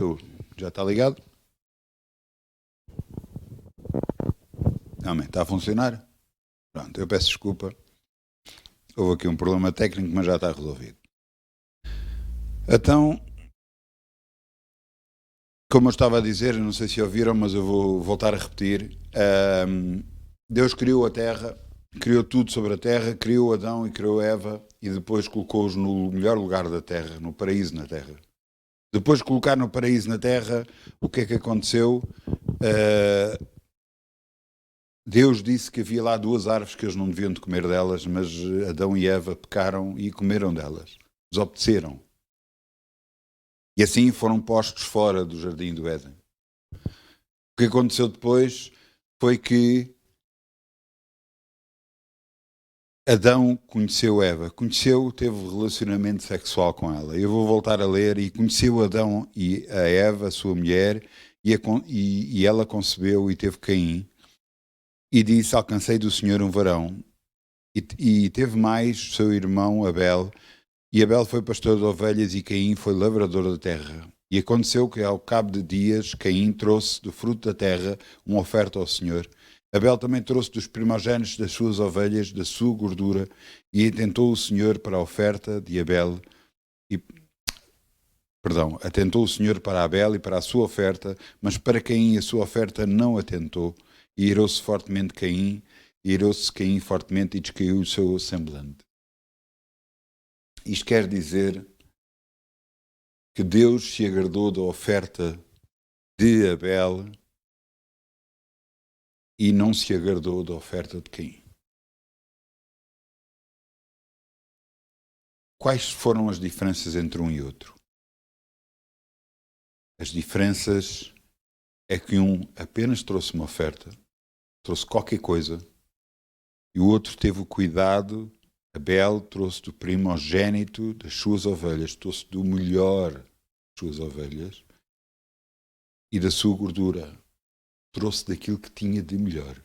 estou. Já está ligado? Amém. Está a funcionar? Pronto, eu peço desculpa. Houve aqui um problema técnico, mas já está resolvido. Então, como eu estava a dizer, não sei se ouviram, mas eu vou voltar a repetir. Deus criou a terra, criou tudo sobre a terra, criou Adão e criou Eva e depois colocou-os no melhor lugar da terra, no paraíso na terra. Depois de colocar no paraíso na terra, o que é que aconteceu? Deus disse que havia lá duas árvores que eles não deviam de comer delas, mas Adão e Eva pecaram e comeram delas. Desobedeceram. E assim foram postos fora do jardim do Éden. O que aconteceu depois foi que Adão conheceu Eva. Conheceu, teve relacionamento sexual com ela. Eu vou voltar a ler. E conheceu Adão e a Eva, sua mulher, e ela concebeu e teve Caim. E disse, alcancei do Senhor um varão. E teve mais seu irmão Abel. E Abel foi pastor de ovelhas e Caim foi lavrador da terra. E aconteceu que ao cabo de dias Caim trouxe do fruto da terra uma oferta ao Senhor. Abel também trouxe dos primogênitos das suas ovelhas, da sua gordura, e atentou o Senhor para a oferta de Abel. Atentou o Senhor para Abel e para a sua oferta, mas para Caim a sua oferta não atentou. E irou-se fortemente Caim, fortemente e descaiu o seu semblante. Isto quer dizer que Deus se agradou da oferta de Abel e não se agradou da oferta de Caim. Quais foram as diferenças entre um e outro? As diferenças é que um apenas trouxe uma oferta, trouxe qualquer coisa, e o outro teve o cuidado. Abel trouxe do primogênito das suas ovelhas, trouxe do melhor das suas ovelhas e da sua gordura. Trouxe daquilo que tinha de melhor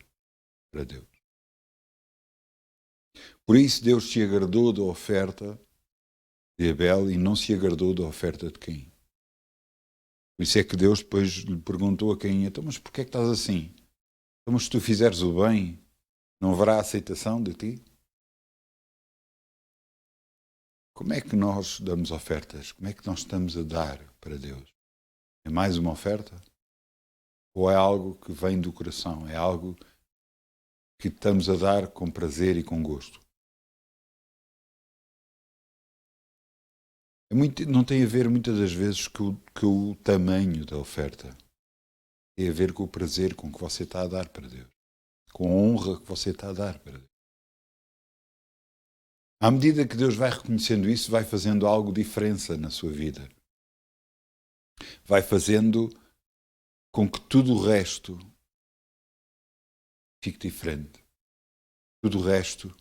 para Deus. Por isso Deus se agradou da oferta de Abel e não se agradou da oferta de Caim. Por isso é que Deus depois lhe perguntou a Caim, então, mas porquê é que estás assim? Então, mas se tu fizeres o bem, não haverá aceitação de ti? Como é que nós damos ofertas? Como é que nós estamos a dar para Deus? É mais uma oferta? Ou é algo que vem do coração? É algo que estamos a dar com prazer e com gosto? Não tem a ver muitas das vezes com o tamanho da oferta. Tem a ver com o prazer com que você está a dar para Deus. Com a honra que você está a dar para Deus. À medida que Deus vai reconhecendo isso, vai fazendo algo diferença na sua vida. Vai fazendo com que tudo o resto fique diferente. Tudo o resto,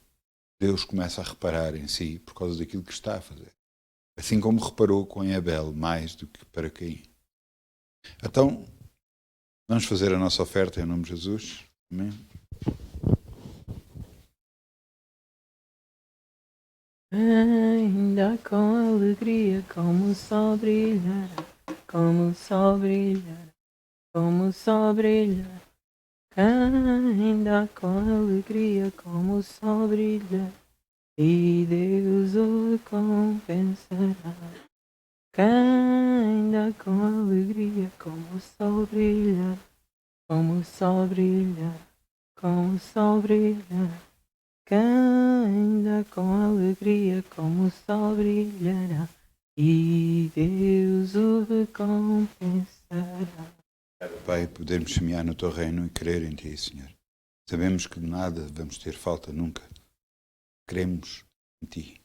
Deus começa a reparar em si por causa daquilo que está a fazer. Assim como reparou com Abel, mais do que para Caim. Então, vamos fazer a nossa oferta em nome de Jesus. Amém. Ainda com alegria, como o sol brilhar, como o sol brilhar, como o sol brilhar. Ainda com alegria, como o sol brilhar, e Deus o recompensará. Ainda com alegria, como o sol brilhar, como o sol brilhar, como o sol brilhar. Ainda com alegria, como o sol brilhará, e Deus o recompensará. Pai, podermos semear no teu reino e crer em ti, Senhor. Sabemos que de nada vamos ter falta nunca. Cremos em ti.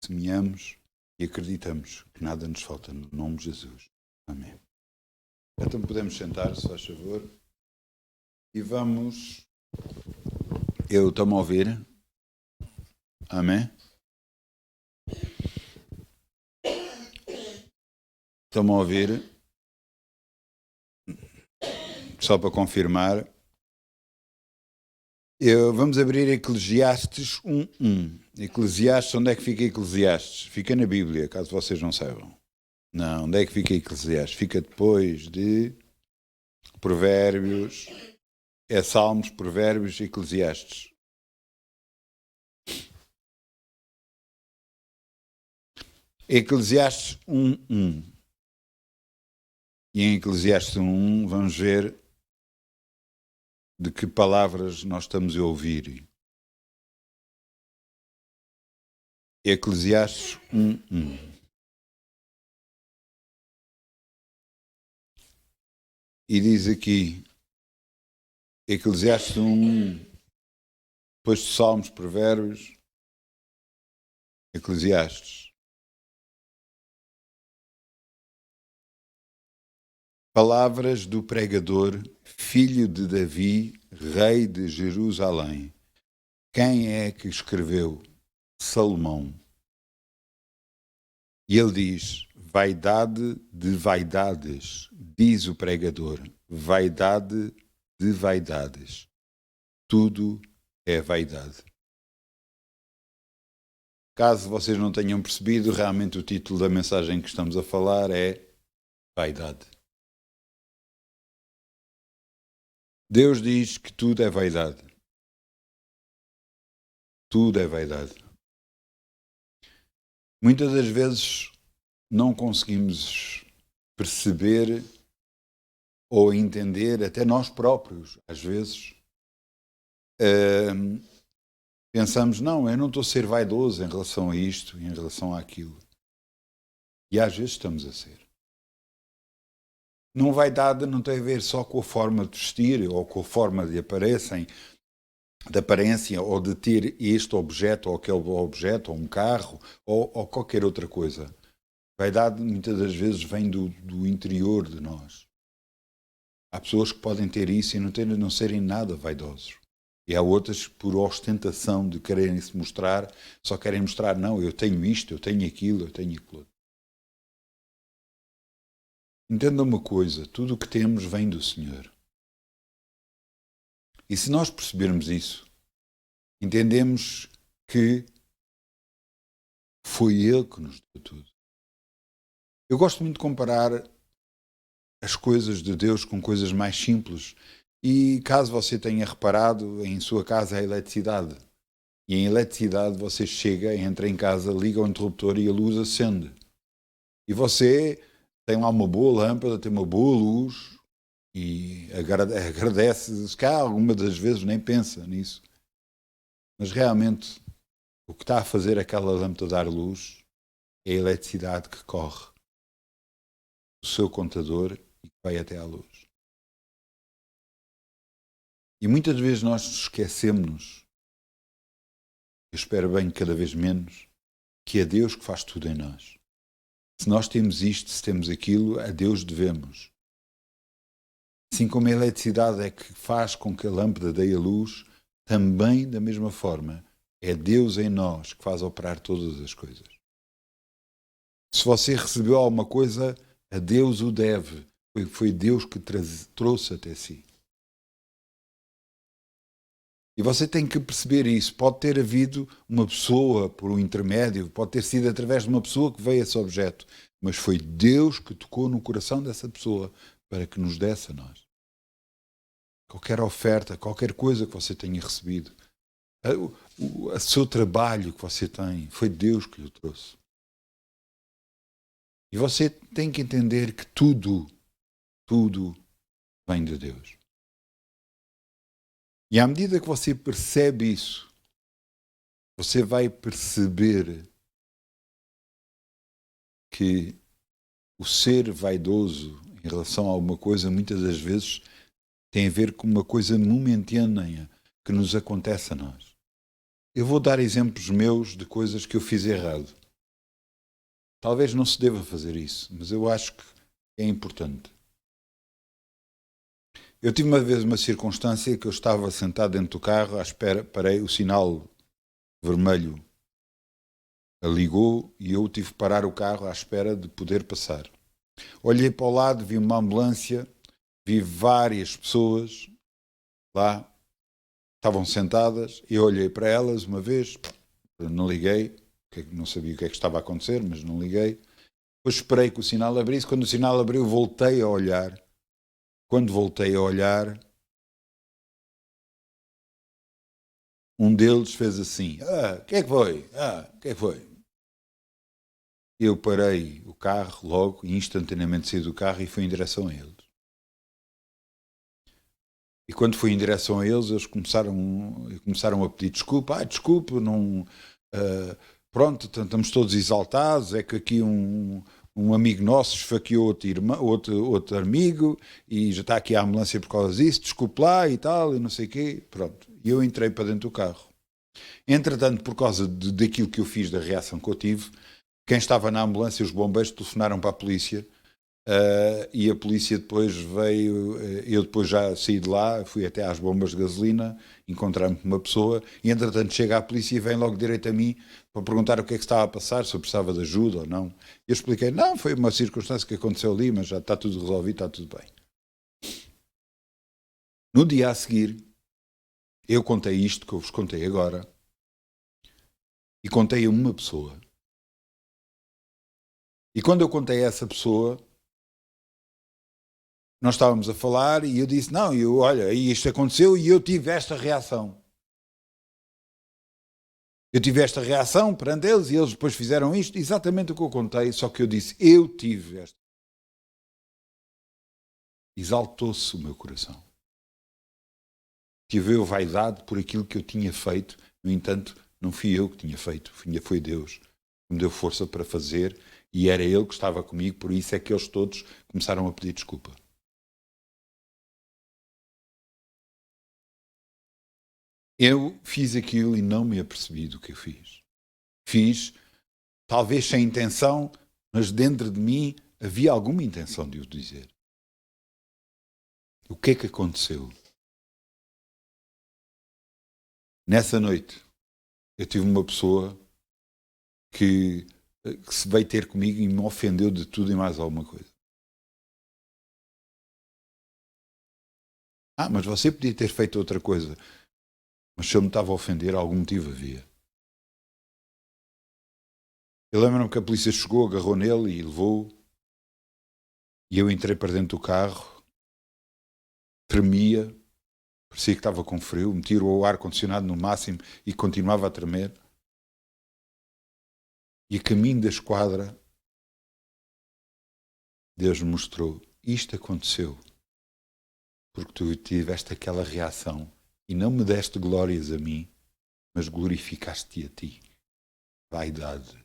Semeamos e acreditamos que nada nos falta no nome de Jesus. Amém. Então podemos sentar, se faz favor. E vamos... Estão-me a ouvir? Amém? Estão-me a ouvir? Só para confirmar. Vamos abrir Eclesiastes 1:1. Eclesiastes, onde é que fica Eclesiastes? Fica na Bíblia, caso vocês não saibam. Não, onde é que fica Eclesiastes? Fica depois de Provérbios, é Salmos, Provérbios e Eclesiastes. Eclesiastes 1:1. E em Eclesiastes 1:1 vamos ver de que palavras nós estamos a ouvir. Eclesiastes 1:1. E diz aqui, Eclesiastes 1:1, depois de Salmos, Provérbios, Eclesiastes. Palavras do pregador, filho de Davi, rei de Jerusalém. Quem é que escreveu? Salomão. E ele diz, vaidade de vaidades, diz o pregador, vaidade de vaidades. Tudo é vaidade. Caso vocês não tenham percebido, realmente o título da mensagem que estamos a falar é vaidade. Deus diz que tudo é vaidade. Tudo é vaidade. Muitas das vezes não conseguimos perceber ou entender, até nós próprios, às vezes, pensamos, não, eu não estou a ser vaidoso em relação a isto, em relação àquilo. E às vezes estamos a ser. Não vaidade não tem a ver só com a forma de vestir ou com a forma de aparência ou de ter este objeto ou aquele objeto, ou um carro, ou qualquer outra coisa. Vaidade muitas das vezes vem do interior de nós. Há pessoas que podem ter isso e não serem nada vaidosos. E há outras que, por ostentação de quererem se mostrar, só querem mostrar, não, eu tenho isto, eu tenho aquilo, eu tenho aquilo. Entenda uma coisa, tudo o que temos vem do Senhor. E se nós percebermos isso, entendemos que foi Ele que nos deu tudo. Eu gosto muito de comparar as coisas de Deus com coisas mais simples. E caso você tenha reparado, em sua casa há eletricidade. E em eletricidade você chega, entra em casa, liga o interruptor e a luz acende. E você tem lá uma boa lâmpada, tem uma boa luz e agradece. Se cá alguma das vezes nem pensa nisso. Mas realmente o que está a fazer aquela lâmpada dar luz é a eletricidade que corre do seu contador e que vai até à luz. E muitas vezes nós esquecemos, eu espero bem cada vez menos, que é Deus que faz tudo em nós. Se nós temos isto, se temos aquilo, a Deus devemos. Assim como a eletricidade é que faz com que a lâmpada dê a luz, também da mesma forma é Deus em nós que faz operar todas as coisas. Se você recebeu alguma coisa, a Deus o deve. Foi Deus que trouxe até si. E você tem que perceber isso. Pode ter havido uma pessoa por um intermédio, pode ter sido através de uma pessoa que veio esse objeto, mas foi Deus que tocou no coração dessa pessoa para que nos desse a nós. Qualquer oferta, qualquer coisa que você tenha recebido, o seu trabalho que você tem, foi Deus que lhe trouxe. E você tem que entender que tudo vem de Deus. E à medida que você percebe isso, você vai perceber que o ser vaidoso em relação a alguma coisa, muitas das vezes, tem a ver com uma coisa momentânea que nos acontece a nós. Eu vou dar exemplos meus de coisas que eu fiz errado. Talvez não se deva fazer isso, mas eu acho que é importante. Eu tive uma vez uma circunstância que eu estava sentado dentro do carro à espera, parei, o sinal vermelho ligou e eu tive que parar o carro à espera de poder passar. Olhei para o lado, vi uma ambulância, vi várias pessoas lá, estavam sentadas, eu olhei para elas uma vez, não liguei, não sabia o que é que estava a acontecer, mas não liguei. Depois esperei que o sinal abrisse. Quando o sinal abriu, voltei a olhar. Quando voltei a olhar, um deles fez assim: o que é que foi? O que é que foi? Eu parei o carro logo e instantaneamente saí do carro e fui em direção a eles. E quando fui em direção a eles, eles começaram a pedir desculpa. Desculpe, não... pronto, estamos todos exaltados, é que aqui um amigo nosso esfaqueou outro amigo e já está aqui a ambulância por causa disso, desculpe lá e tal, e não sei o quê. Pronto, e eu entrei para dentro do carro. Entretanto, por causa daquilo que eu fiz, da reação que eu tive, quem estava na ambulância, os bombeiros, telefonaram para a polícia. E a polícia depois veio, eu depois já saí de lá, fui até às bombas de gasolina, encontrei-me com uma pessoa e entretanto chega a polícia e vem logo direito a mim para perguntar o que é que estava a passar, se eu precisava de ajuda ou não. Eu expliquei, não, foi uma circunstância que aconteceu ali, mas já está tudo resolvido, está tudo bem. No dia a seguir, eu contei isto que eu vos contei agora e contei a uma pessoa. E quando eu contei a essa pessoa, nós estávamos a falar e eu disse, não, olha, isto aconteceu e eu tive esta reação. Eu tive esta reação perante eles e eles depois fizeram isto, exatamente o que eu contei, só que eu disse, eu tive esta. Exaltou-se o meu coração. Tive eu vaidade por aquilo que eu tinha feito, no entanto, não fui eu que tinha feito, foi Deus que me deu força para fazer e era Ele que estava comigo, por isso é que eles todos começaram a pedir desculpa. Eu fiz aquilo e não me apercebi do que eu fiz. Fiz, talvez sem intenção, mas dentro de mim havia alguma intenção de o dizer. O que é que aconteceu? Nessa noite, eu tive uma pessoa que se veio ter comigo e me ofendeu de tudo e mais alguma coisa. Mas você podia ter feito outra coisa. Mas se eu me estava a ofender, algum motivo havia. Eu lembro-me que a polícia chegou, agarrou nele e levou-o. E eu entrei para dentro do carro, tremia, parecia que estava com frio, meti o ar-condicionado no máximo e continuava a tremer. E a caminho da esquadra, Deus me mostrou, isto aconteceu porque tu tiveste aquela reação e não me deste glórias a mim, mas glorificaste-te a ti. Vaidade.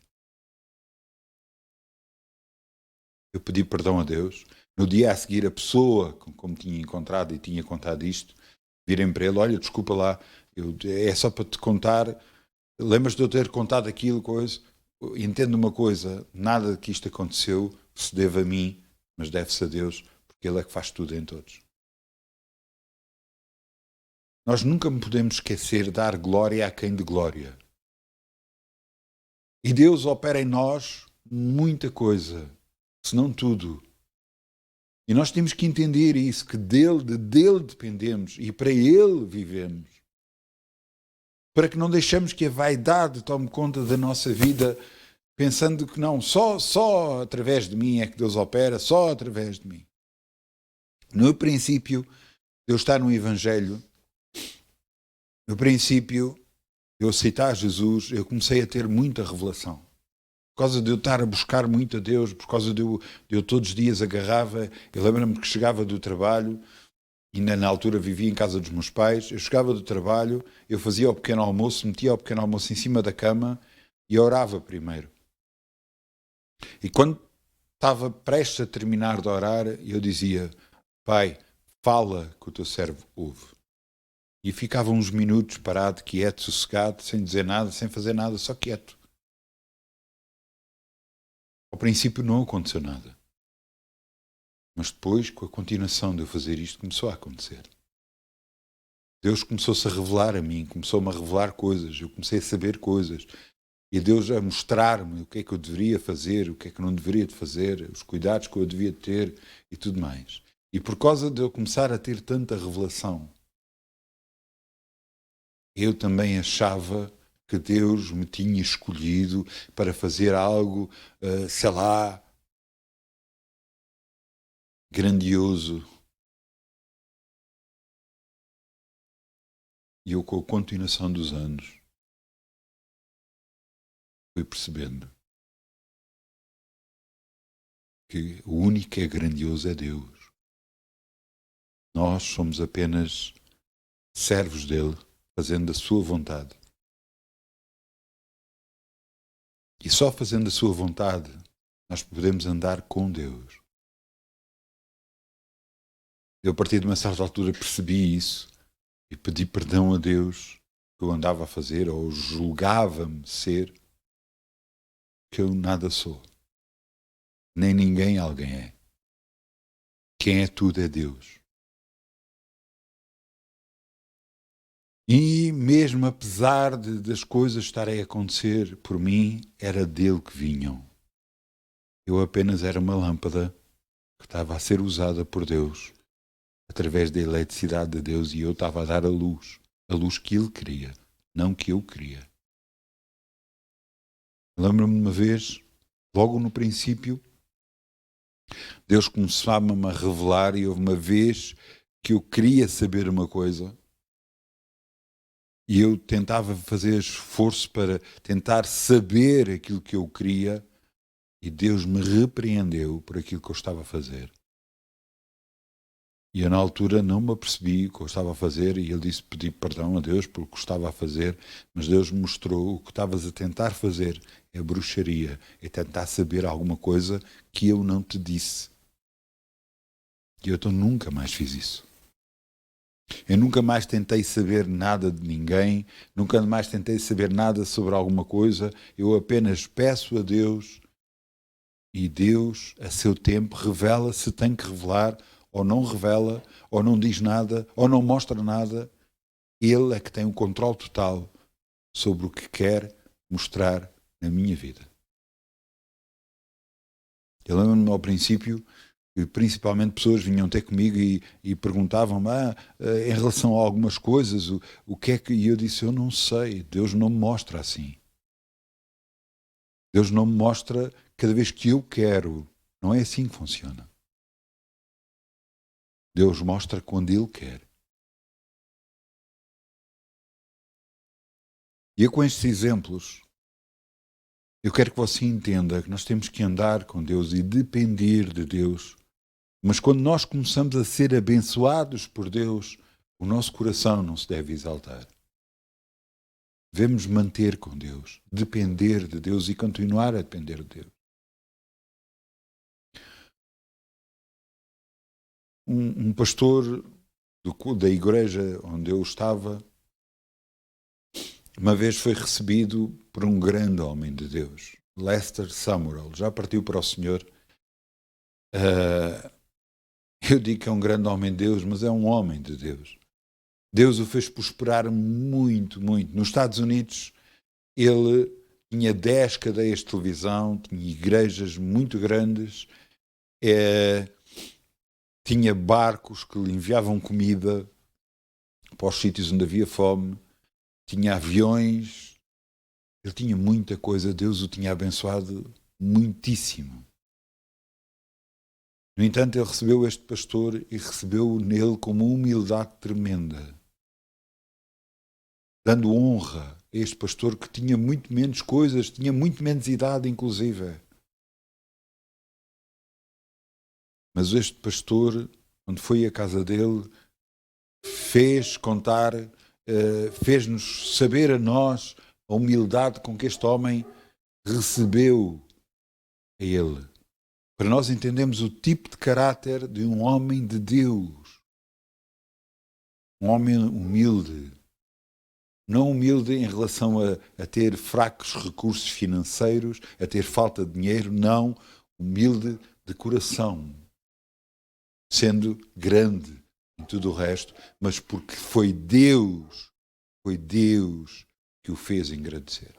Eu pedi perdão a Deus. No dia a seguir, a pessoa como tinha encontrado e tinha contado isto, virem para ele, olha, desculpa lá, é só para te contar, lembras de eu ter contado aquilo, coisa? Entendo uma coisa, nada que isto aconteceu se deve a mim, mas deve-se a Deus, porque Ele é que faz tudo em todos. Nós nunca podemos esquecer de dar glória a quem de glória. E Deus opera em nós muita coisa, se não tudo. E nós temos que entender isso, que dele dependemos e para Ele vivemos. Para que não deixemos que a vaidade tome conta da nossa vida, pensando que não, só através de mim é que Deus opera, só através de mim. No princípio, Deus está no Evangelho. No princípio, eu aceitar Jesus, eu comecei a ter muita revelação. Por causa de eu estar a buscar muito a Deus, por causa de eu todos os dias agarrava, eu lembro-me que chegava do trabalho, e na altura vivia em casa dos meus pais, eu chegava do trabalho, eu fazia o pequeno almoço, metia o pequeno almoço em cima da cama e orava primeiro. E quando estava prestes a terminar de orar, eu dizia, Pai, fala que o teu servo ouve. E ficava uns minutos parado, quieto, sossegado, sem dizer nada, sem fazer nada, só quieto. Ao princípio não aconteceu nada. Mas depois, com a continuação de eu fazer isto, começou a acontecer. Deus começou-se a revelar a mim, começou-me a revelar coisas, eu comecei a saber coisas. E Deus a mostrar-me o que é que eu deveria fazer, o que é que não deveria de fazer, os cuidados que eu devia ter e tudo mais. E por causa de eu começar a ter tanta revelação, eu também achava que Deus me tinha escolhido para fazer algo, sei lá, grandioso. E eu, com a continuação dos anos, fui percebendo que o único que é grandioso é Deus. Nós somos apenas servos dele, fazendo a sua vontade. E só fazendo a sua vontade, nós podemos andar com Deus. Eu, a partir de uma certa altura, percebi isso e pedi perdão a Deus que eu andava a fazer, ou julgava-me ser, que eu nada sou. Nem ninguém alguém é. Quem é tudo é Deus. E mesmo apesar das coisas estarem a acontecer por mim, era dele que vinham. Eu apenas era uma lâmpada que estava a ser usada por Deus, através da eletricidade de Deus, e eu estava a dar a luz que ele queria, não que eu queria. Lembro-me de uma vez, logo no princípio, Deus começava-me a revelar, e houve uma vez que eu queria saber uma coisa, e eu tentava fazer esforço para tentar saber aquilo que eu queria, e Deus me repreendeu por aquilo que eu estava a fazer. E eu, na altura, não me apercebi o que eu estava a fazer, e ele disse: pedi perdão a Deus pelo que estava a fazer, mas Deus me mostrou: o que estavas a tentar fazer é bruxaria, é tentar saber alguma coisa que eu não te disse. E eu então nunca mais fiz isso. Eu nunca mais tentei saber nada de ninguém, nunca mais tentei saber nada sobre alguma coisa. Eu apenas peço a Deus, e Deus, a seu tempo, revela se tem que revelar, ou não revela, ou não diz nada, ou não mostra nada. Ele é que tem o controle total sobre o que quer mostrar na minha vida. Eu lembro-me ao princípio que principalmente pessoas vinham ter comigo e perguntavam-me em relação a algumas coisas, o que é que... E eu disse: eu não sei, Deus não me mostra assim. Deus não me mostra cada vez que eu quero. Não é assim que funciona. Deus mostra quando Ele quer. E eu, com estes exemplos, eu quero que você entenda que nós temos que andar com Deus e depender de Deus. Mas quando nós começamos a ser abençoados por Deus, o nosso coração não se deve exaltar. Devemos manter com Deus, depender de Deus e continuar a depender de Deus. Um pastor da igreja onde eu estava, uma vez foi recebido por um grande homem de Deus, Lester Sumrall, já partiu para o Senhor. Eu digo que é um grande homem de Deus, mas é um homem de Deus. Deus o fez prosperar muito, muito. Nos Estados Unidos, ele tinha 10 cadeias de televisão, tinha igrejas muito grandes, tinha barcos que lhe enviavam comida para os sítios onde havia fome, tinha aviões, ele tinha muita coisa, Deus o tinha abençoado muitíssimo. No entanto, ele recebeu este pastor e recebeu nele com uma humildade tremenda, dando honra a este pastor que tinha muito menos coisas, tinha muito menos idade, inclusive. Mas este pastor, quando foi à casa dele, fez contar, fez-nos saber a nós a humildade com que este homem recebeu a ele. Para nós entendermos o tipo de caráter de um homem de Deus. Um homem humilde. Não humilde em relação a ter fracos recursos financeiros, a ter falta de dinheiro, não. Humilde de coração. Sendo grande em tudo o resto, mas porque foi Deus que o fez engrandecer.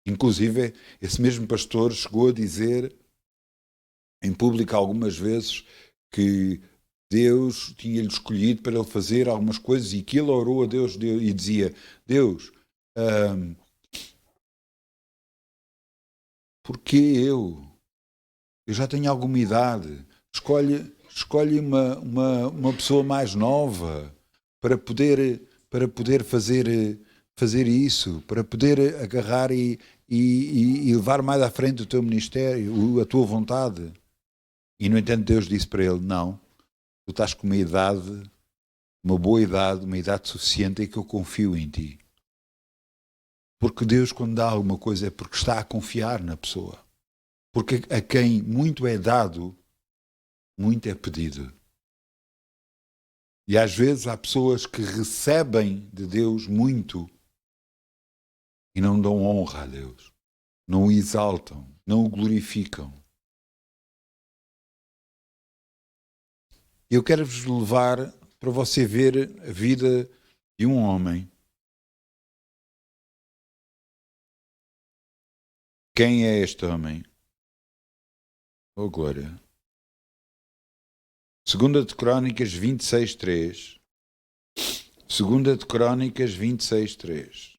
Inclusive, esse mesmo pastor chegou a dizer em público algumas vezes que Deus tinha-lhe escolhido para ele fazer algumas coisas e que ele orou a Deus e dizia: Deus, porquê eu? Eu já tenho alguma idade, Escolhe uma pessoa mais nova para poder fazer isso, para poder agarrar e levar mais à frente o teu ministério, a tua vontade. E, no entanto, Deus disse para ele, não, tu estás com uma idade, uma boa idade, uma idade suficiente em que eu confio em ti. Porque Deus, quando dá alguma coisa, é porque está a confiar na pessoa. Porque a quem muito é dado, muito é pedido. E às vezes há pessoas que recebem de Deus muito e não dão honra a Deus. Não o exaltam, não o glorificam. Eu quero vos levar para você ver a vida de um homem. Quem é este homem? Oh, glória. 2 de Crónicas 26:3. 2 de Crónicas 26:3.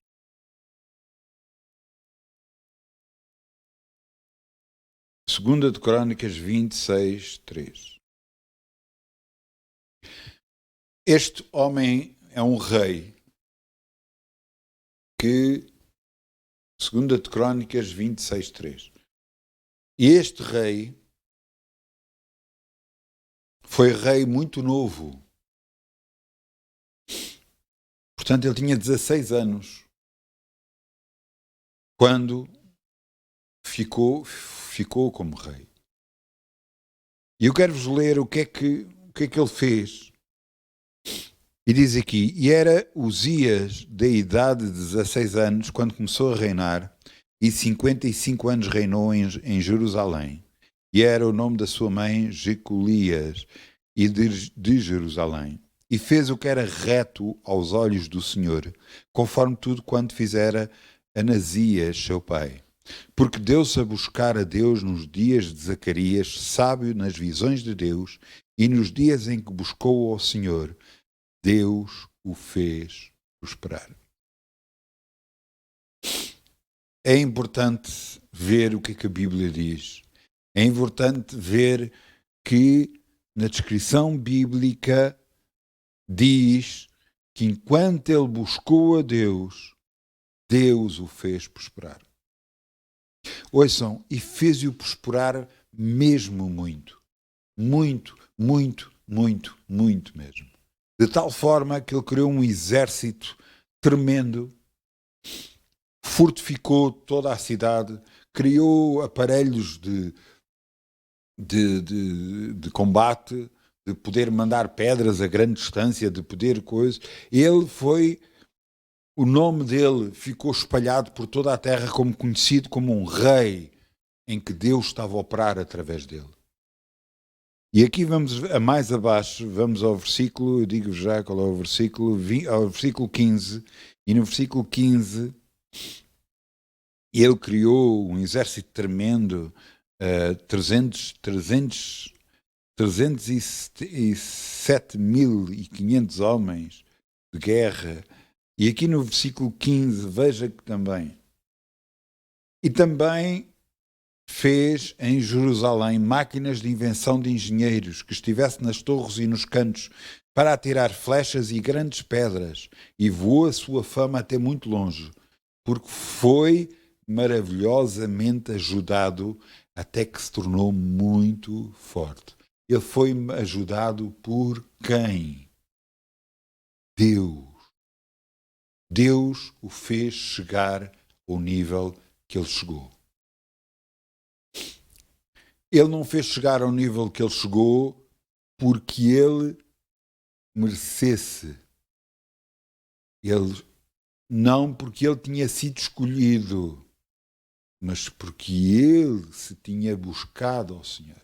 Segunda de Crónicas 26:3. Este homem é um rei que, 2 de Crónicas 26:3. E este rei foi rei muito novo. Portanto, ele tinha 16 anos quando ficou como rei. E eu quero-vos ler o que é que ele fez. E diz aqui, e era Uzias da idade de 16 anos quando começou a reinar, e 55 anos reinou em Jerusalém. E era o nome da sua mãe Jecolias, e de Jerusalém. E fez o que era reto aos olhos do Senhor, conforme tudo quanto fizera Anasias, seu pai. Porque deu-se a buscar a Deus nos dias de Zacarias, sábio nas visões de Deus, e nos dias em que buscou ao Senhor, Deus o fez prosperar. É importante ver o que a Bíblia diz. É importante ver que na descrição bíblica diz que enquanto ele buscou a Deus, Deus o fez prosperar. Ouçam, e fez-o prosperar mesmo muito. Muito, muito, muito, muito mesmo. De tal forma que ele criou um exército tremendo, fortificou toda a cidade, criou aparelhos de combate, de poder mandar pedras a grande distância, de poder coisas. O nome dele ficou espalhado por toda a terra como conhecido como um rei em que Deus estava a operar através dele. E aqui vamos a mais abaixo, vamos ao versículo, eu digo já qual é o versículo, ao versículo 15, e no versículo 15 ele criou um exército tremendo, 307.500 homens de guerra. E aqui no versículo 15, veja que também. E também fez em Jerusalém máquinas de invenção de engenheiros que estivessem nas torres e nos cantos para atirar flechas e grandes pedras, e voou a sua fama até muito longe, porque foi maravilhosamente ajudado até que se tornou muito forte. Ele foi ajudado por quem? Deus. Deus o fez chegar ao nível que ele chegou. Ele não fez chegar ao nível que ele chegou porque ele merecesse. Não porque ele tinha sido escolhido, mas porque ele se tinha buscado ao Senhor.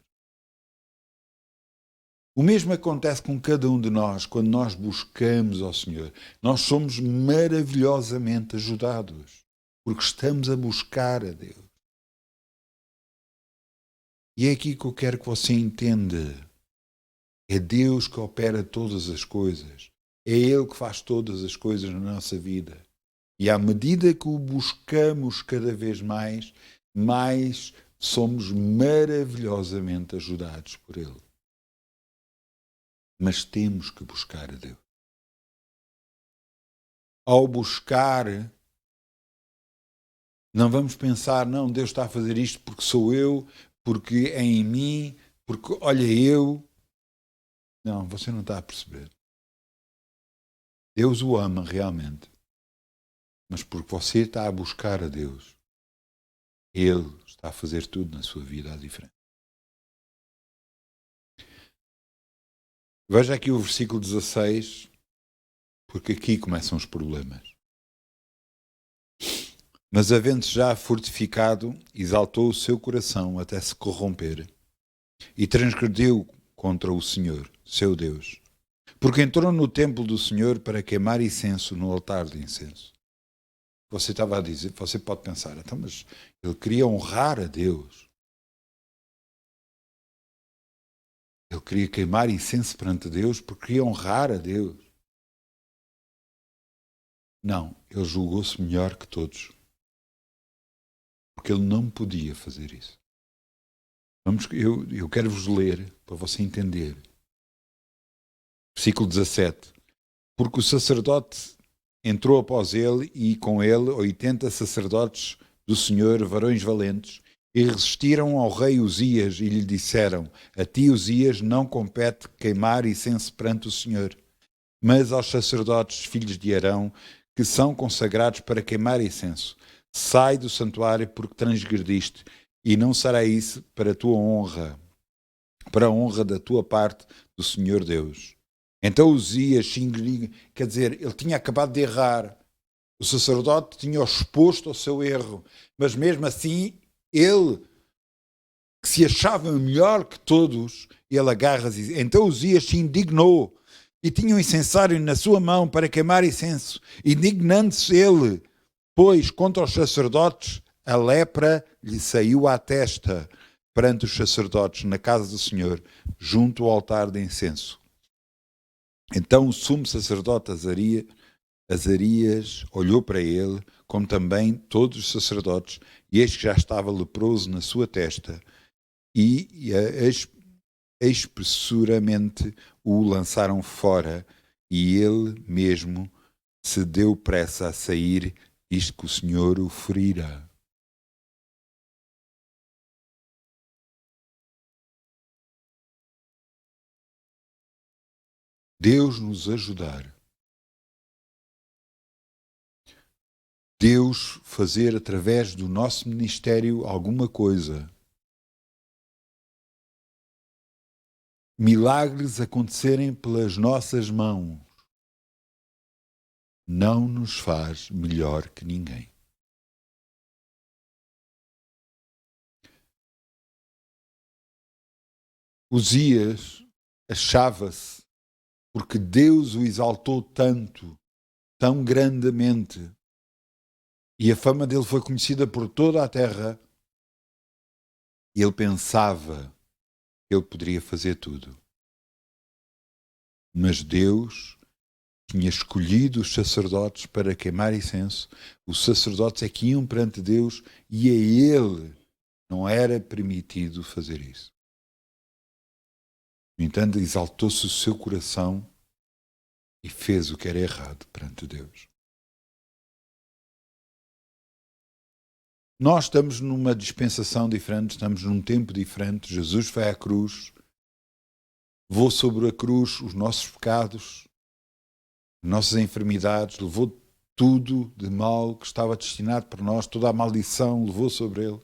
O mesmo acontece com cada um de nós quando nós buscamos ao Senhor. Nós somos maravilhosamente ajudados porque estamos a buscar a Deus. E é aqui que eu quero que você entenda. É Deus que opera todas as coisas. É Ele que faz todas as coisas na nossa vida. E à medida que o buscamos cada vez mais, mais somos maravilhosamente ajudados por Ele. Mas temos que buscar a Deus. Ao buscar, não vamos pensar, não, Deus está a fazer isto porque sou eu, porque é em mim, porque olha eu. Não, você não está a perceber. Deus o ama realmente. Mas porque você está a buscar a Deus, Ele está a fazer tudo na sua vida à diferença. Veja aqui o versículo 16, porque aqui começam os problemas. Mas havendo já fortificado, exaltou o seu coração até se corromper, e transgrediu contra o Senhor, seu Deus, porque entrou no templo do Senhor para queimar incenso no altar de incenso. Você estava a dizer, você pode pensar, então, mas ele queria honrar a Deus. Ele queria queimar incenso perante Deus porque queria honrar a Deus. Não, ele julgou-se melhor que todos. Porque ele não podia fazer isso. Eu quero vos ler para você entender. Versículo 17. Porque o sacerdote entrou após ele e com ele 80 sacerdotes do Senhor, varões valentes, e resistiram ao rei Uzias e lhe disseram: a ti, Uzias, não compete queimar incenso perante o Senhor, mas aos sacerdotes, filhos de Arão, que são consagrados para queimar incenso. Sai do santuário porque transgrediste, e não será isso para a tua honra, para a honra da tua parte do Senhor Deus. Então Uzias, quer dizer, ele tinha acabado de errar. O sacerdote tinha exposto ao seu erro, mas mesmo assim, ele, que se achava melhor que todos, ele agarra-se. Então Uzias se indignou e tinha um incensário na sua mão para queimar incenso. Indignando-se ele, pois, contra os sacerdotes, a lepra lhe saiu à testa perante os sacerdotes na casa do Senhor, junto ao altar de incenso. Então o sumo sacerdote Azarias olhou para ele, como também todos os sacerdotes, e eis que já estava leproso na sua testa, e espessuramente o lançaram fora, e ele mesmo se deu pressa a sair, isto que o Senhor o ferirá. Deus nos ajudar. Deus fazer através do nosso ministério alguma coisa. Milagres acontecerem pelas nossas mãos. Não nos faz melhor que ninguém. Uzias achava-se, porque Deus o exaltou tanto, tão grandemente, e a fama dele foi conhecida por toda a terra, e ele pensava que ele poderia fazer tudo. Mas Deus tinha escolhido os sacerdotes para queimar incenso. Os sacerdotes é que iam perante Deus e a ele não era permitido fazer isso. No entanto, exaltou-se o seu coração e fez o que era errado perante Deus. Nós estamos numa dispensação diferente, estamos num tempo diferente. Jesus foi à cruz, levou sobre a cruz os nossos pecados, as nossas enfermidades, levou tudo de mal que estava destinado para nós, toda a maldição levou sobre ele.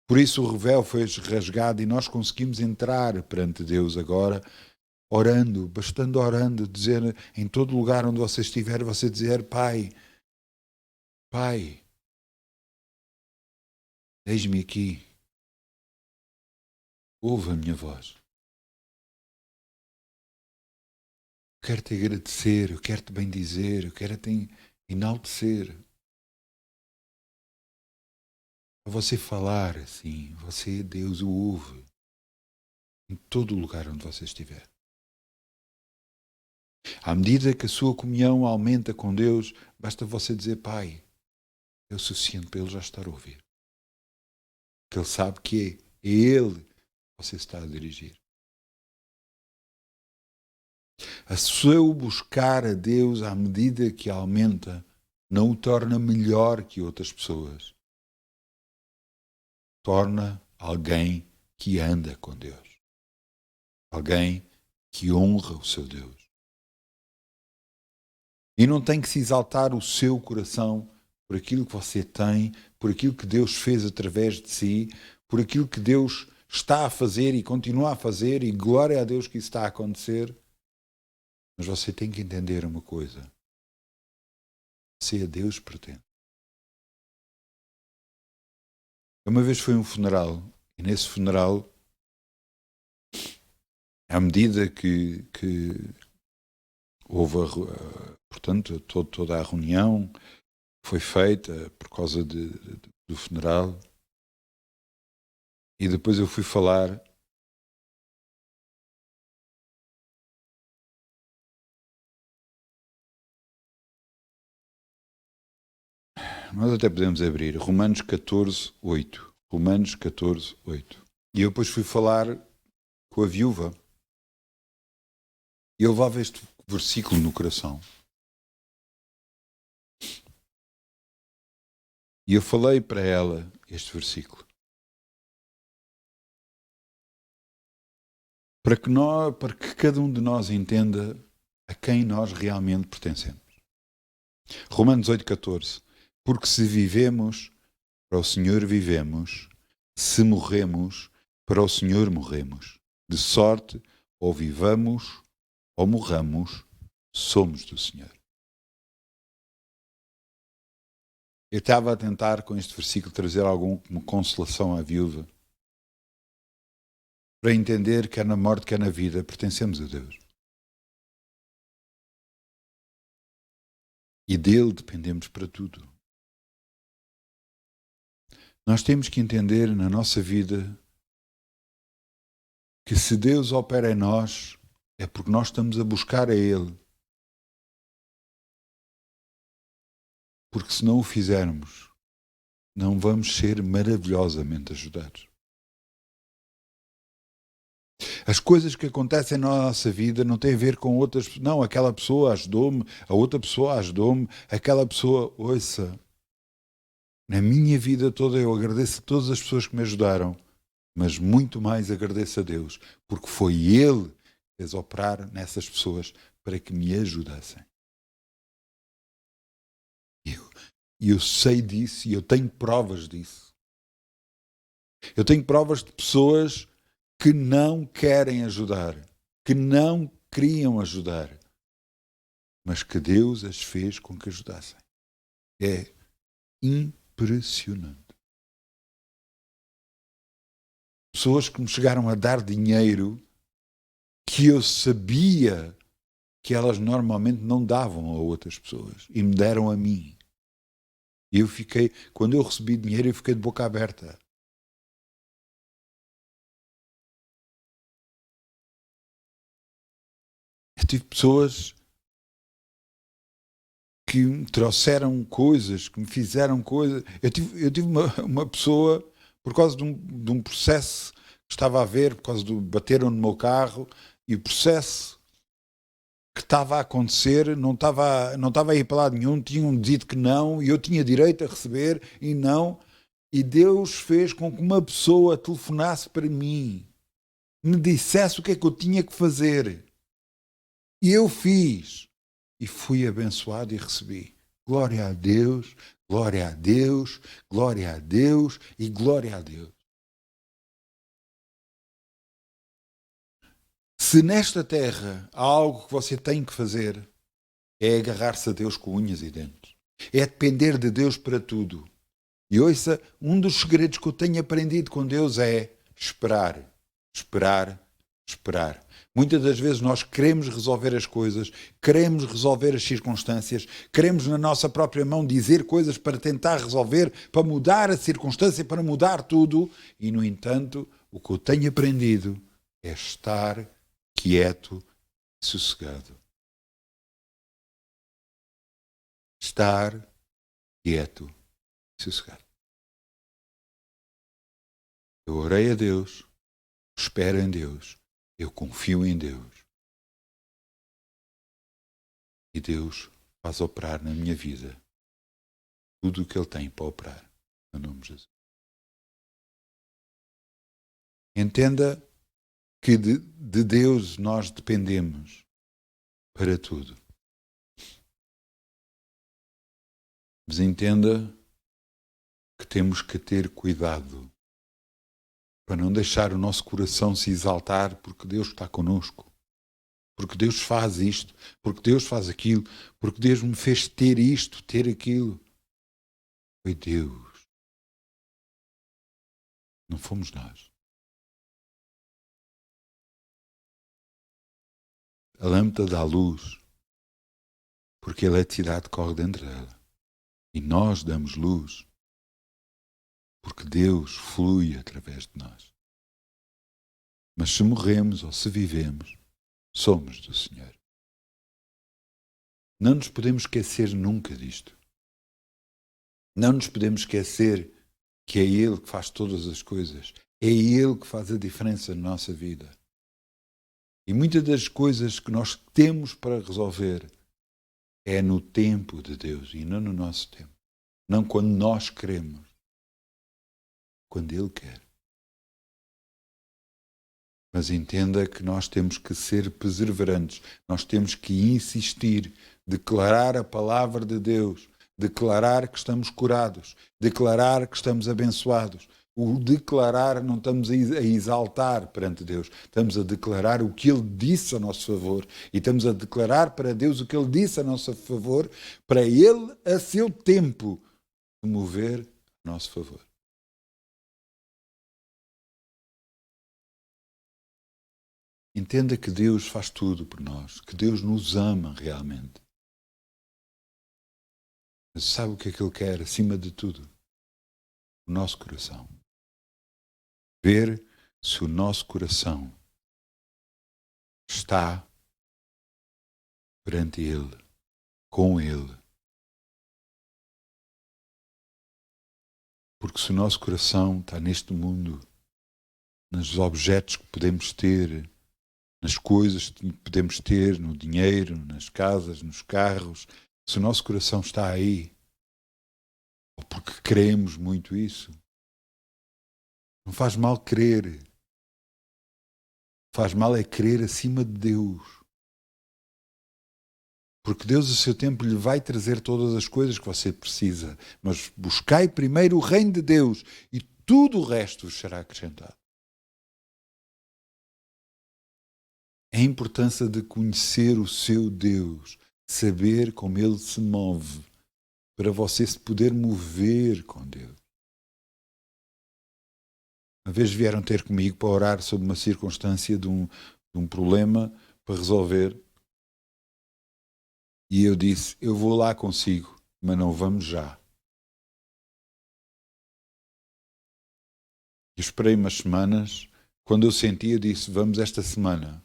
Por isso o véu foi rasgado e nós conseguimos entrar perante Deus agora, orando, bastando orando, dizer em todo lugar onde você estiver, você dizer: Pai, Pai, eis-me aqui, ouve a minha voz. Eu quero te agradecer, eu quero te bendizer, eu quero te enaltecer. A você falar assim, você, Deus, o ouve em todo lugar onde você estiver. À medida que a sua comunhão aumenta com Deus, basta você dizer: Pai, é o suficiente para Ele já estar a ouvir. Que Ele sabe que é Ele que você está a dirigir. O seu buscar a Deus à medida que aumenta não o torna melhor que outras pessoas. Torna alguém que anda com Deus. Alguém que honra o seu Deus. E não tem que se exaltar o seu coração por aquilo que você tem, por aquilo que Deus fez através de si, por aquilo que Deus está a fazer e continua a fazer, e glória a Deus que isso está a acontecer. Mas você tem que entender uma coisa. Você a Deus pertence. Uma vez foi um funeral, e nesse funeral, à medida que houve, portanto, toda a reunião foi feita por causa do funeral, e depois eu fui falar. Nós até podemos abrir Romanos 14, 8. Romanos 14, 8. E eu depois fui falar com a viúva. E eu levava este versículo no coração. E eu falei para ela este versículo. Para que cada um de nós entenda a quem nós realmente pertencemos. Romanos 8, 14. Porque se vivemos, para o Senhor vivemos. Se morremos, para o Senhor morremos. De sorte, ou vivamos, ou morramos, somos do Senhor. Eu estava a tentar, com este versículo, trazer alguma consolação à viúva. Para entender que é na morte, que é na vida, pertencemos a Deus. E dele dependemos para tudo. Nós temos que entender na nossa vida que se Deus opera em nós, é porque nós estamos a buscar a Ele. Porque se não o fizermos, não vamos ser maravilhosamente ajudados. As coisas que acontecem na nossa vida não têm a ver com outras pessoas. Não, aquela pessoa ajudou-me, a outra pessoa ajudou-me, aquela pessoa, ouça. Na minha vida toda eu agradeço a todas as pessoas que me ajudaram, mas muito mais agradeço a Deus, porque foi Ele que fez operar nessas pessoas para que me ajudassem. E eu sei disso e eu tenho provas disso. Eu tenho provas de pessoas que não querem ajudar, que não queriam ajudar, mas que Deus as fez com que ajudassem. É impressionante. Pessoas que me chegaram a dar dinheiro que eu sabia que elas normalmente não davam a outras pessoas e me deram a mim. E eu fiquei, quando eu recebi dinheiro, eu fiquei de boca aberta. Eu tive pessoas que me trouxeram coisas, que me fizeram coisas. Eu tive uma pessoa, por causa de um processo que estava a ver, por causa do bateram no meu carro, e o processo que estava a acontecer não estava a ir para lado nenhum, tinham dito que não, e eu tinha direito a receber, e não. E Deus fez com que uma pessoa telefonasse para mim, me dissesse o que é que eu tinha que fazer. E eu fiz. E fui abençoado e recebi. Glória a Deus, glória a Deus, glória a Deus e glória a Deus. Se nesta terra há algo que você tem que fazer, é agarrar-se a Deus com unhas e dentes. É depender de Deus para tudo. E ouça, um dos segredos que eu tenho aprendido com Deus é esperar, esperar, esperar. Muitas das vezes nós queremos resolver as coisas, queremos resolver as circunstâncias, queremos na nossa própria mão dizer coisas para tentar resolver, para mudar a circunstância, para mudar tudo. E, no entanto, o que eu tenho aprendido é estar quieto e sossegado. Estar quieto e sossegado. Eu orei a Deus, espero em Deus, eu confio em Deus. E Deus faz operar na minha vida tudo o que Ele tem para operar, no nome de Jesus. Entenda que de Deus nós dependemos para tudo. Mas entenda que temos que ter cuidado para não deixar o nosso coração se exaltar porque Deus está connosco, porque Deus faz isto, porque Deus faz aquilo, porque Deus me fez ter isto, ter aquilo. Foi Deus. Não fomos nós. A lâmpada dá luz porque a eletricidade corre dentro dela. E nós damos luz porque Deus flui através de nós. Mas se morremos ou se vivemos, somos do Senhor. Não nos podemos esquecer nunca disto. Não nos podemos esquecer que é Ele que faz todas as coisas. É Ele que faz a diferença na nossa vida. E muitas das coisas que nós temos para resolver é no tempo de Deus e não no nosso tempo. Não quando nós queremos. Quando Ele quer. Mas entenda que nós temos que ser perseverantes. Nós temos que insistir, declarar a palavra de Deus, declarar que estamos curados, declarar que estamos abençoados. O declarar não estamos a exaltar perante Deus, estamos a declarar o que Ele disse a nosso favor e estamos a declarar para Deus o que Ele disse a nosso favor, para Ele, a seu tempo, se mover a nosso favor. Entenda que Deus faz tudo por nós, que Deus nos ama realmente. Mas sabe o que é que Ele quer, acima de tudo? O nosso coração. Ver se o nosso coração está perante Ele, com Ele. Porque se o nosso coração está neste mundo, nos objetos que podemos ter, nas coisas que podemos ter, no dinheiro, nas casas, nos carros, se o nosso coração está aí, ou porque queremos muito isso, não faz mal querer. Faz mal é querer acima de Deus. Porque Deus, a seu tempo, lhe vai trazer todas as coisas que você precisa. Mas buscai primeiro o reino de Deus e tudo o resto vos será acrescentado. A importância de conhecer o seu Deus, saber como Ele se move, para você se poder mover com Deus. Uma vez vieram ter comigo para orar sobre uma circunstância de um problema para resolver. E eu disse, eu vou lá consigo, mas não vamos já. Eu esperei umas semanas, quando eu senti, eu disse, vamos esta semana.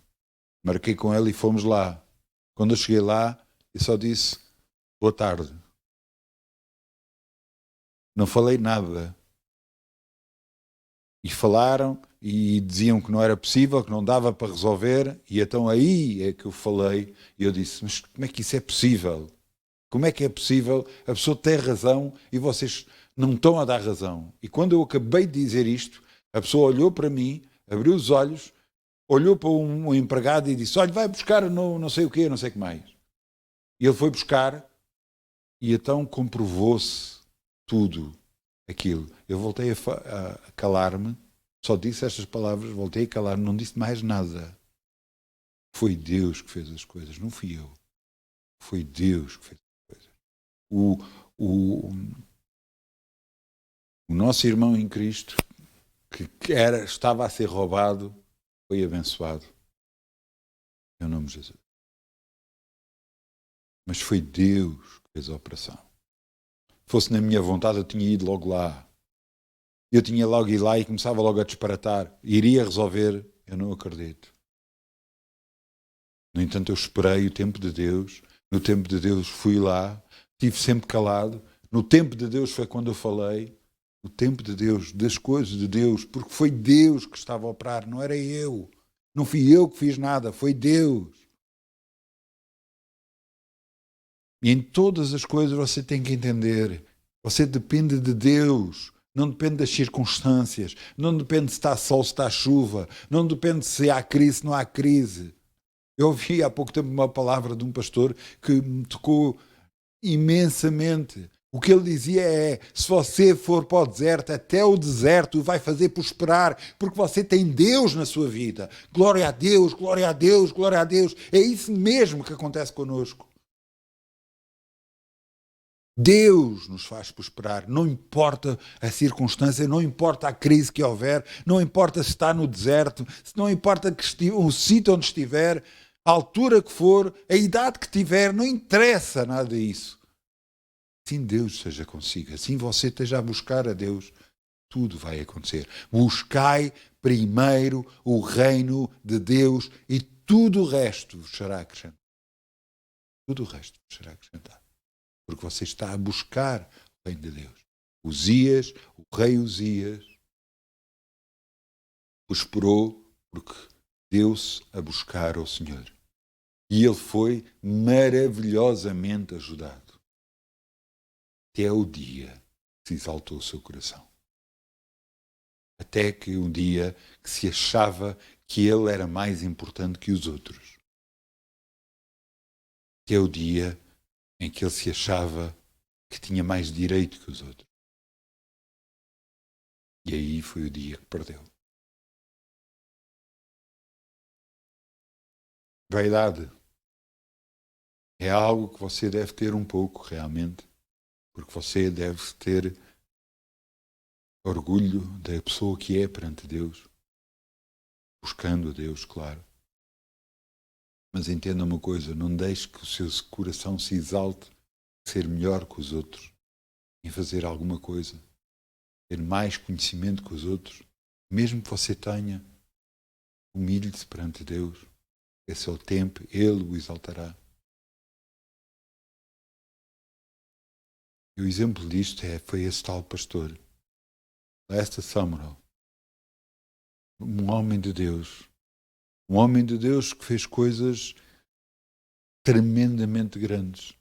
Marquei com ela e fomos lá. Quando eu cheguei lá, eu só disse, boa tarde. Não falei nada. E falaram e diziam que não era possível, que não dava para resolver. E então aí é que eu falei e eu disse, mas como é que isso é possível? Como é que é possível? A pessoa tem razão e vocês não estão a dar razão. E quando eu acabei de dizer isto, a pessoa olhou para mim, abriu os olhos, olhou para um empregado e disse, olha, vai buscar não sei o quê, não sei o que mais. E ele foi buscar e então comprovou-se tudo aquilo. Eu voltei a calar-me, só disse estas palavras, voltei a calar-me, não disse mais nada. Foi Deus que fez as coisas, não fui eu. Foi Deus que fez as coisas. O nosso irmão em Cristo, que estava a ser roubado, foi abençoado. Em nome de Jesus. Mas foi Deus que fez a operação. Fosse na minha vontade, eu tinha ido logo lá. Eu tinha logo ido lá e começava logo a disparatar. Iria resolver, eu não acredito. No entanto, eu esperei o tempo de Deus. No tempo de Deus fui lá. Estive sempre calado. No tempo de Deus foi quando eu falei. O tempo de Deus, das coisas de Deus. Porque foi Deus que estava a operar, não era eu. Não fui eu que fiz nada, foi Deus. E em todas as coisas você tem que entender, você depende de Deus, não depende das circunstâncias, não depende se está sol, se está chuva, não depende se há crise, se não há crise. Eu ouvi há pouco tempo uma palavra de um pastor que me tocou imensamente. O que ele dizia é: se você for para o deserto, até o deserto o vai fazer prosperar, porque você tem Deus na sua vida. Glória a Deus, glória a Deus, glória a Deus. É isso mesmo que acontece connosco. Deus nos faz prosperar, não importa a circunstância, não importa a crise que houver, não importa se está no deserto, não importa o sítio onde estiver, a altura que for, a idade que tiver, não interessa nada disso. Assim Deus seja consigo, assim você esteja a buscar a Deus, tudo vai acontecer. Buscai primeiro o reino de Deus e tudo o resto vos será acrescentado. Tudo o resto vos será acrescentado. Porque você está a buscar o reino de Deus. Uzias, o rei Uzias, prosperou porque deu-se a buscar ao Senhor. E ele foi maravilhosamente ajudado. Até o dia que se exaltou o seu coração. Até que um dia que se achava que ele era mais importante que os outros. Até o dia em que ele se achava que tinha mais direito que os outros. E aí foi o dia que perdeu. Vaidade é algo que você deve ter um pouco, realmente, porque você deve ter orgulho da pessoa que é perante Deus, buscando a Deus, claro. Mas entenda uma coisa, não deixe que o seu coração se exalte em ser melhor que os outros, em fazer alguma coisa, ter mais conhecimento que os outros. Mesmo que você tenha, humilhe-se perante Deus. Esse é o tempo, Ele o exaltará. E o exemplo disto foi esse tal pastor, Lester Sumrall, um homem de Deus. Um homem de Deus que fez coisas tremendamente grandes.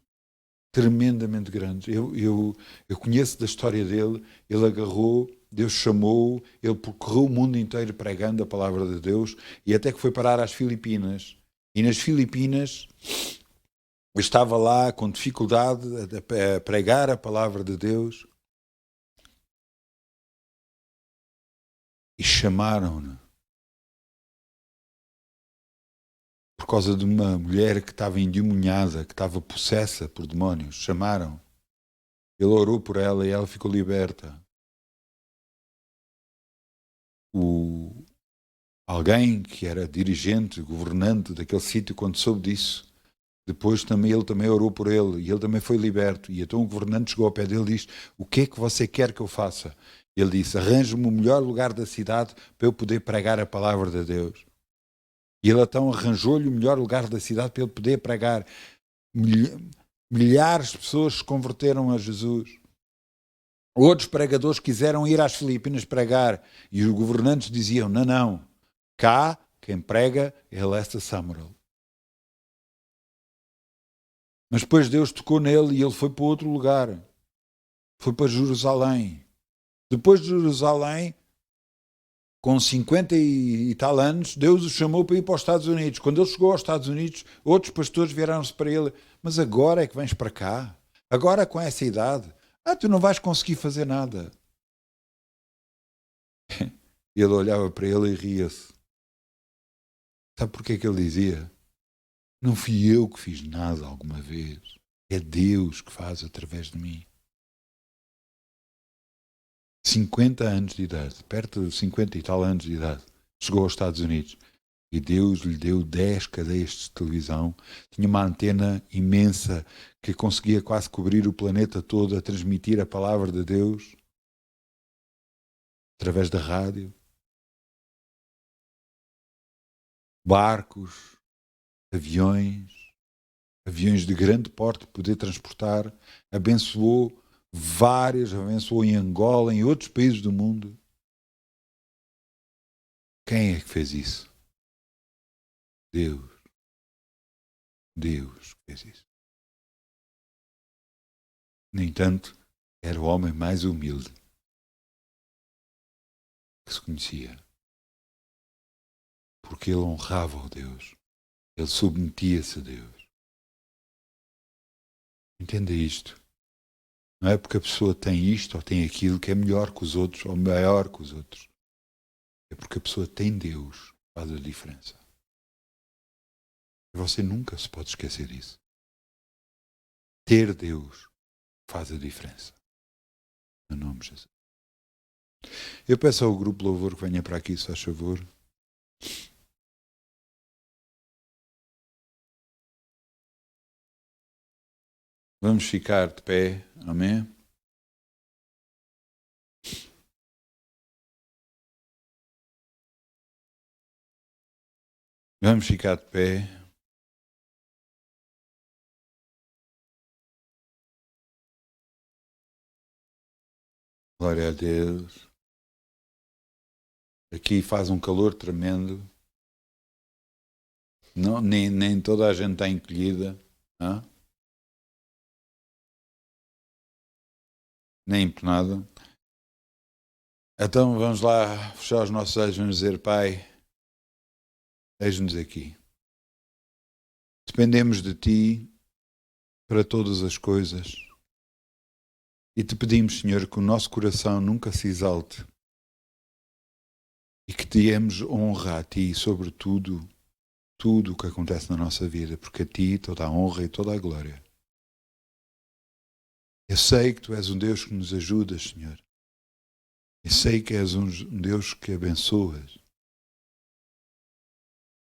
Tremendamente grandes. Eu conheço da história dele. Ele agarrou, Deus chamou-o, ele percorreu o mundo inteiro pregando a palavra de Deus e até que foi parar às Filipinas. E nas Filipinas eu estava lá com dificuldade a pregar a palavra de Deus e chamaram-no por causa de uma mulher que estava endemoniada, que estava possessa por demónios. Chamaram. Ele orou por ela e ela ficou liberta. Alguém que era dirigente, governante daquele sítio, quando soube disso, depois ele também orou por ele e ele também foi liberto. E então o governante chegou ao pé dele e disse: o que é que você quer que eu faça? Ele disse: arranje-me o melhor lugar da cidade para eu poder pregar a palavra de Deus. E ele então arranjou-lhe o melhor lugar da cidade para ele poder pregar. Milhares de pessoas se converteram a Jesus. Outros pregadores quiseram ir às Filipinas pregar e os governantes diziam: não, não, cá quem prega é Lester Sumrall. Mas depois Deus tocou nele e ele foi para outro lugar. Foi para Jerusalém. Depois de Jerusalém, com 50 e tal anos, Deus o chamou para ir para os Estados Unidos. Quando ele chegou aos Estados Unidos, outros pastores viraram-se para ele: mas agora é que vens para cá? Agora com essa idade? Tu não vais conseguir fazer nada. E ele olhava para ele e ria-se. Sabe porquê que ele dizia? Não fui eu que fiz nada alguma vez. É Deus que faz através de mim. 50 anos de idade, perto de 50 e tal anos de idade, chegou aos Estados Unidos e Deus lhe deu 10 cadeias de televisão, tinha uma antena imensa que conseguia quase cobrir o planeta todo a transmitir a palavra de Deus através da rádio, barcos, aviões de grande porte, poder transportar, abençoou em Angola, em outros países do mundo. Quem é que fez isso? Deus. Deus fez isso. No entanto, era o homem mais humilde que se conhecia. Porque ele honrava o Deus. Ele submetia-se a Deus. Entenda isto. Não é porque a pessoa tem isto ou tem aquilo que é melhor que os outros ou maior que os outros. É porque a pessoa tem Deus que faz a diferença. E você nunca se pode esquecer disso. Ter Deus faz a diferença. No nome de Jesus. Eu peço ao grupo Louvor que venha para aqui, se faz favor. Vamos ficar de pé. Amém? Vamos ficar de pé. Glória a Deus. Aqui faz um calor tremendo. Não, nem toda a gente está encolhida. Não? Nem empenada. Então vamos lá fechar os nossos olhos e vamos dizer: Pai, eis-nos aqui. Dependemos de Ti para todas as coisas. E te pedimos, Senhor, que o nosso coração nunca se exalte e que demos honra a Ti sobre tudo o que acontece na nossa vida, porque a Ti toda a honra e toda a glória. Eu sei que Tu és um Deus que nos ajudas, Senhor. Eu sei que és um Deus que abençoas.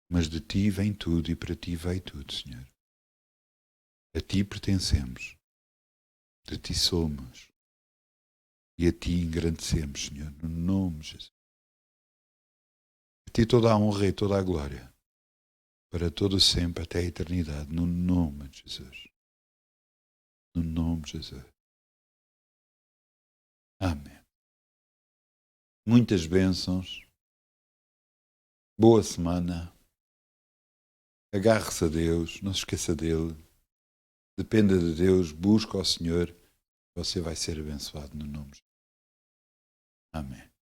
Mas de Ti vem tudo e para Ti veio tudo, Senhor. A Ti pertencemos. De Ti somos. E a Ti engrandecemos, Senhor, no nome de Jesus. A Ti toda a honra e toda a glória. Para todo sempre, até a eternidade, no nome de Jesus. No nome de Jesus. Amém. Muitas bênçãos. Boa semana. Agarre-se a Deus, não se esqueça dele. Dependa de Deus, busca ao Senhor. Você vai ser abençoado no nome de Jesus. Amém.